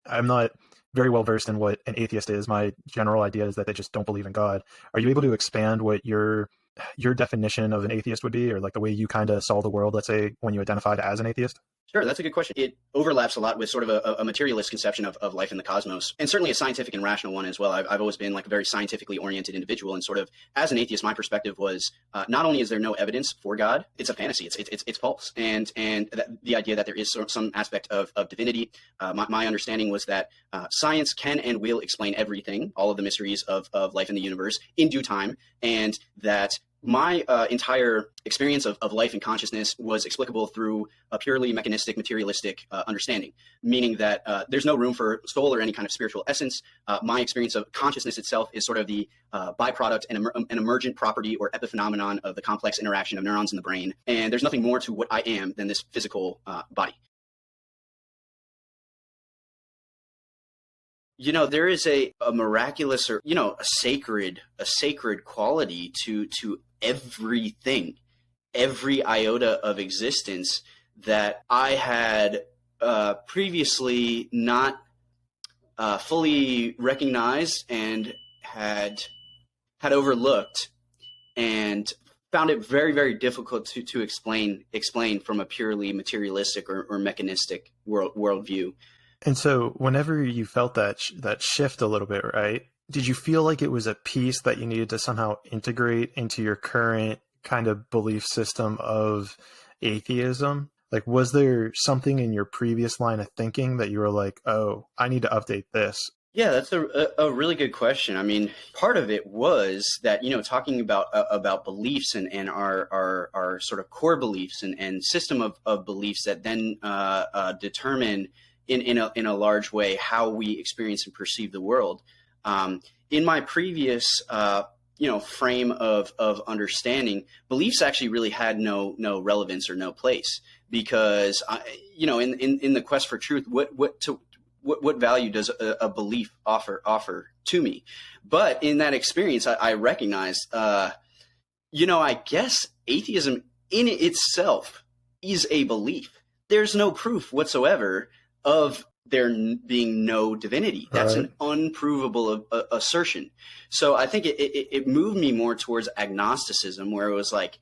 I'm not very well versed in what an atheist is. My general idea is that they just don't believe in God. Are you able to expand what your definition of an atheist would be, or like the way you kind of saw the world, let's say, when you identified as an atheist? Sure, that's a good question. It overlaps a lot with sort of a materialist conception of life in the cosmos, and certainly a scientific and rational one as well. I've always been like a very scientifically oriented individual, and sort of as an atheist, my perspective was not only is there no evidence for God, it's a fantasy, it's false, and the idea that there is some aspect of divinity. My understanding was that science can and will explain everything, all of the mysteries of life in the universe in due time, and that my entire experience of life and consciousness was explicable through a purely mechanistic, materialistic understanding, meaning that there's no room for soul or any kind of spiritual essence. My experience of consciousness itself is sort of the byproduct and an emergent property or epiphenomenon of the complex interaction of neurons in the brain. And there's nothing more to what I am than this physical body. You know, there is a miraculous, or, you know, a sacred quality to everything, every iota of existence that I had previously not fully recognized and had overlooked, and found it very, very difficult to explain from a purely materialistic or mechanistic worldview. And so whenever you felt that shift a little bit, right, did you feel like it was a piece that you needed to somehow integrate into your current kind of belief system of atheism? Like, was there something in your previous line of thinking that you were like, oh, I need to update this? Yeah, that's a really good question. I mean, part of it was that, you know, talking about beliefs and our sort of core beliefs and system of beliefs that then determine in a large way how we experience and perceive the world. In my previous frame of understanding, beliefs actually really had no relevance or no place, because in the quest for truth, what value does a belief offer to me? But in that experience, I recognized, I guess atheism in itself is a belief. There's no proof whatsoever of there being no divinity. That's an unprovable assertion. So I think it moved me more towards agnosticism, where it was like,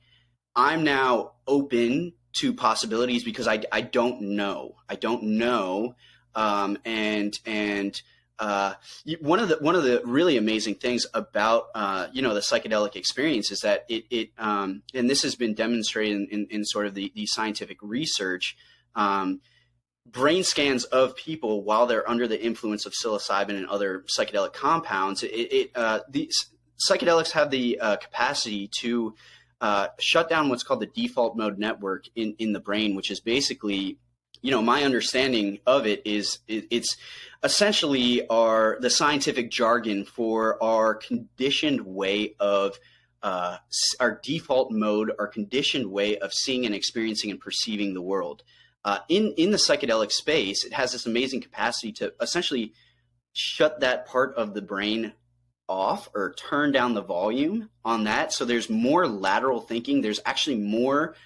I'm now open to possibilities because I don't know. I don't know. One of the really amazing things about the psychedelic experience is that it and this has been demonstrated in sort of the scientific research. Brain scans of people while they're under the influence of psilocybin and other psychedelic compounds. These psychedelics have the capacity to shut down what's called the default mode network in the brain, which is basically, my understanding of it is it's essentially the scientific jargon for our conditioned way of our default mode, our conditioned way of seeing and experiencing and perceiving the world. In the psychedelic space, it has this amazing capacity to essentially shut that part of the brain off or turn down the volume on that. So there's more lateral thinking. There's actually more,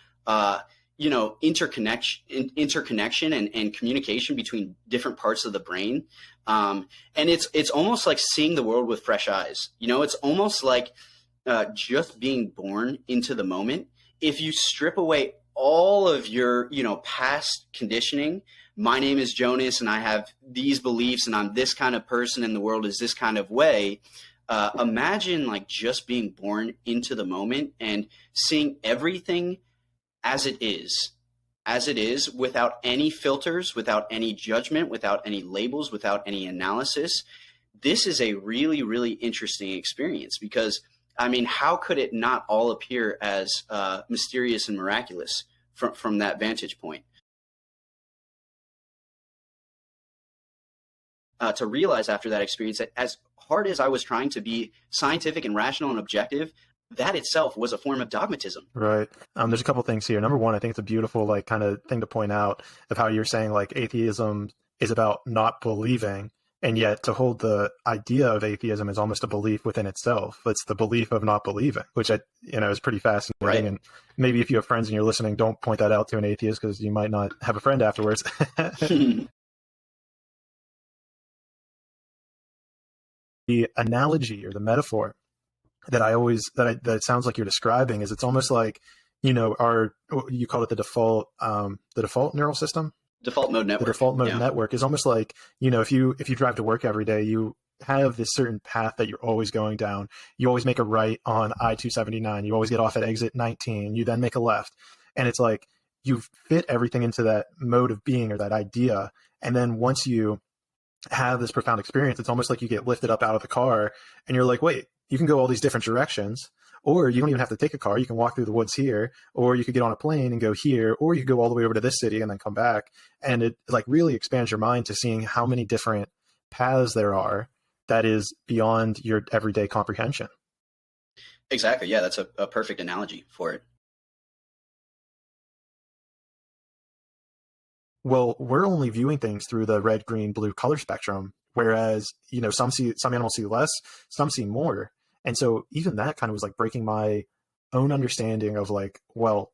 interconnection and communication between different parts of the brain. And it's almost like seeing the world with fresh eyes. It's almost like just being born into the moment. If you strip away all of your, past conditioning, my name is Jonas and I have these beliefs and I'm this kind of person and the world is this kind of way. Imagine like just being born into the moment and seeing everything as it is without any filters, without any judgment, without any labels, without any analysis. This is a really, really interesting experience because, I mean, how could it not all appear as mysterious and miraculous from that vantage point? To realize after that experience that as hard as I was trying to be scientific and rational and objective, that itself was a form of dogmatism. Right. There's a couple things here. Number one, I think it's a beautiful kind of thing to point out of how you're saying atheism is about not believing. And yet to hold the idea of atheism is almost a belief within itself. It's the belief of not believing, which is pretty fascinating. Right. And maybe if you have friends and you're listening, don't point that out to an atheist because you might not have a friend afterwards. the analogy or the metaphor that that it sounds like you're describing is it's almost like, you call it the default neural system. Default mode network. The default mode network is almost like, if you drive to work every day, you have this certain path that you're always going down. You always make a right on I-279. You always get off at exit 19. You then make a left. And it's like you fit everything into that mode of being or that idea. And then once you have this profound experience, it's almost like you get lifted up out of the car and you're like, wait, you can go all these different directions, or you don't even have to take a car. You can walk through the woods here, or you could get on a plane and go here, or you could go all the way over to this city and then come back. And it like really expands your mind to seeing how many different paths there are that is beyond your everyday comprehension. Exactly. Yeah, that's a perfect analogy for it. Well, we're only viewing things through the red, green, blue color spectrum, whereas, some animals see less, some see more. And so even that kind of was like breaking my own understanding of like, well,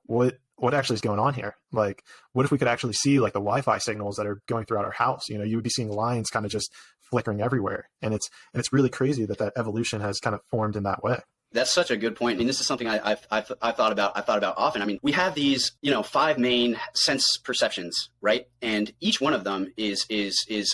what actually is going on here? Like, what if we could actually see like the Wi-Fi signals that are going throughout our house? You would be seeing lines kind of just flickering everywhere. And it's really crazy that evolution has kind of formed in that way. That's such a good point. I mean, this is something I've thought about often. I mean, we have these, 5 main sense perceptions, right? And each one of them is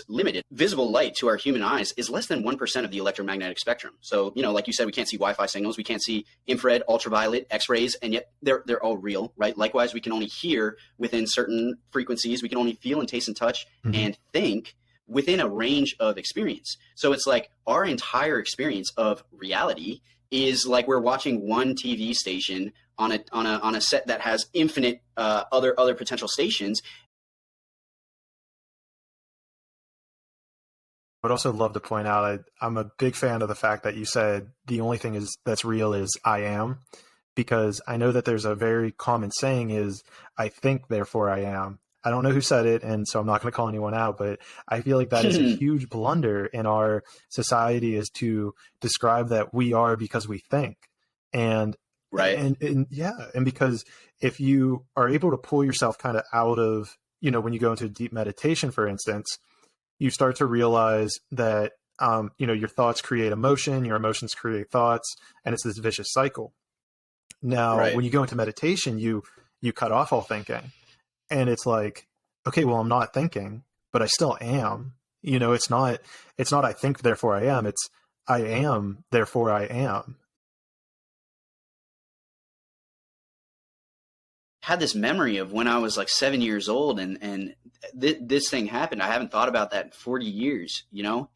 limited. Visible light to our human eyes is less than 1% of the electromagnetic spectrum. So, like you said, we can't see Wi-Fi signals, we can't see infrared, ultraviolet, X-rays, and yet they're all real, right? Likewise, we can only hear within certain frequencies. We can only feel and taste and touch and think within a range of experience. So it's like our entire experience of reality is like we're watching one TV station on a set that has infinite other potential stations. I would also love to point out I'm a big fan of the fact that you said the only thing that's real is I am, because I know that there's a very common saying is I think, therefore I am. I don't know who said it, and so I'm not going to call anyone out, but I feel like that is a huge blunder in our society, is to describe that we are because we think. And right. And because if you are able to pull yourself kind of out of, when you go into deep meditation, for instance, you start to realize that, your thoughts create emotion, your emotions create thoughts, and it's this vicious cycle. Now, when you go into meditation, you cut off all thinking. And it's like, okay, well, I'm not thinking, but I still am. It's not I think, therefore I am. It's I am, therefore I am. Had this memory of when I was like 7 years old and this thing happened. I haven't thought about that in 40 years.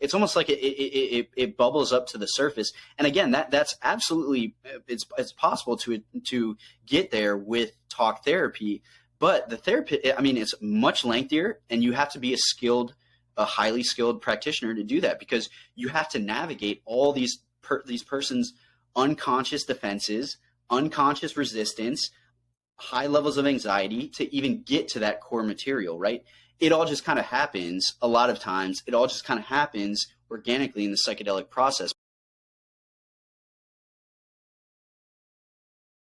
It's almost like it bubbles up to the surface. And again, that's absolutely, it's possible to get there with talk therapy. But the therapy, I mean, it's much lengthier, and you have to be a highly skilled practitioner to do that, because you have to navigate all these person's unconscious defenses, unconscious resistance, high levels of anxiety to even get to that core material, right? It all just kind of happens. A lot of times, it all just kind of happens organically in the psychedelic process.